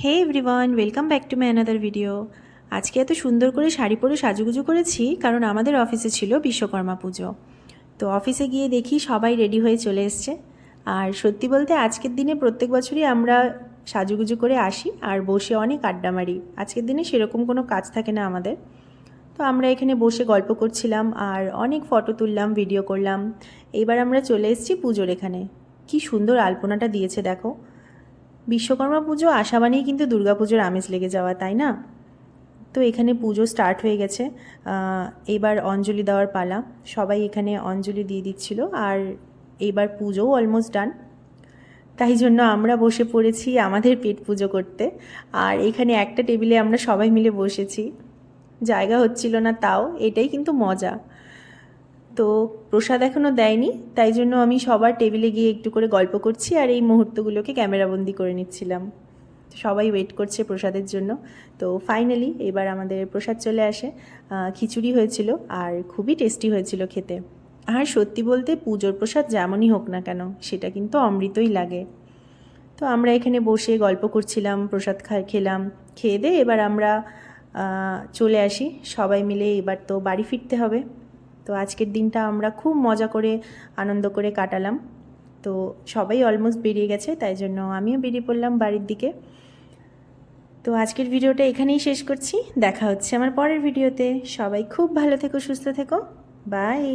Hey everyone, welcome back to my another video. আজকে এত সুন্দর করে শাড়ি পরে সাজুগুজু করেছি কারণ আমাদের অফিসে ছিল বিশ্বকর্মা পুজো। তো অফিসে গিয়ে দেখি সবাই রেডি হয়ে চলে এসছে। আর সত্যি বলতে আজকের দিনে প্রত্যেক বছরই আমরা সাজুগুজু করে আসি আর বসে অনেক আড্ডা মারি। আজকের দিনে সেরকম কোনো কাজ থাকে না আমাদের। তো আমরা এখানে বসে গল্প করছিলাম আর অনেক ফটো তুললাম, ভিডিও করলাম। এবার আমরা চলে এসেছি পুজোর এখানে। কি সুন্দর আলপনাটা দিয়েছে দেখো। বিশ্বকর্মা পুজো আসা মানেই কিন্তু দুর্গাপুজোর আমেজ লেগে যাওয়া, তাই না? তো এখানে পুজো স্টার্ট হয়ে গেছে। এবার অঞ্জলি দেওয়ার পালা। সবাই এখানে অঞ্জলি দিয়ে দিচ্ছিল আর এইবার পুজোও অলমোস্ট ডান। তাই জন্য আমরা বসে পড়েছি আমাদের পেট পুজো করতে। আর এখানে একটা টেবিলে আমরা সবাই মিলে বসেছি, জায়গা হচ্ছিল না, তাও এটাই কিন্তু মজা। তো প্রসাদ এখনও দেয়নি, তাই জন্য আমি সবার টেবিলে গিয়ে একটু করে গল্প করছি আর এই মুহূর্তগুলোকে ক্যামেরাবন্দি করে নিচ্ছিলাম। সবাই ওয়েট করছে প্রসাদের জন্য। তো ফাইনালি এবার আমাদের প্রসাদ চলে আসে। খিচুড়ি হয়েছিল আর খুবই টেস্টি হয়েছিল খেতে। আর সত্যি বলতে পুজোর প্রসাদ যেমনই হোক না কেন, সেটা কিন্তু অমৃতই লাগে। তো আমরা এখানে বসে গল্প করছিলাম, প্রসাদ খেলাম। খেয়ে দিয়ে এবার আমরা চলে আসি সবাই মিলে। এবার তো বাড়ি ফিরতে হবে। তো আজকের দিনটা আমরা খুব মজা করে আনন্দ করে কাটালাম। তো সবাই অলমোস্ট বেরিয়ে গেছে, তাই জন্য আমিও বেরিয়ে পড়লাম বাড়ির দিকে। তো আজকের ভিডিওটা এখানেই শেষ করছি। দেখা হচ্ছে আমার পরের ভিডিওতে। সবাই খুব ভালো থেকো, সুস্থ থেকো। বাই।